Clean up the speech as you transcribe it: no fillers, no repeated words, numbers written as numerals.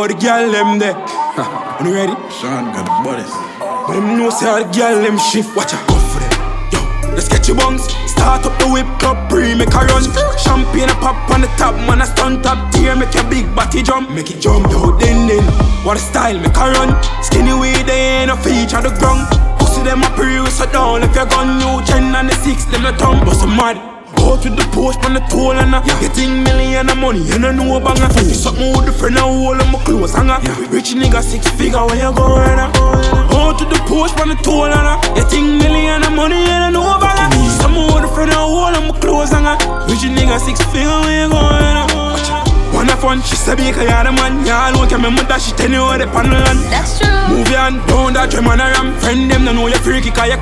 how the girl them there. You ready? Sean got the bodies. But them know say how the girl them shift. Watch out, go for them. Yo, let's get your bungs. Start up the whip club, make a run. Champagne a pop on the top, man a stunt up tier, make your big body jump. Make it jump out, then. What a style, make a run. Skinny way, they ain't a feature the ground. Pussy them a pre, we shut down. If you're gun, new gen and the 6, them the tongue. But some mad. Out with the post on the toll and getting million of money, you don't know about banger. Something with the friend and all of my clothes hanger. Rich nigga 6 figure, where you going at? Out with the post on the toll and getting million of money, you don't know about banger. Something with the friend and all of my clothes hanger. Rich nigga 6 figure, where you going at? One of fun, she said Bayka, you're the man. Y'all don't care, remember that she tell you how they pan the land. That's true. Move your hand, down that drum and a ram. Friend them, don't know you're freaky, cause you're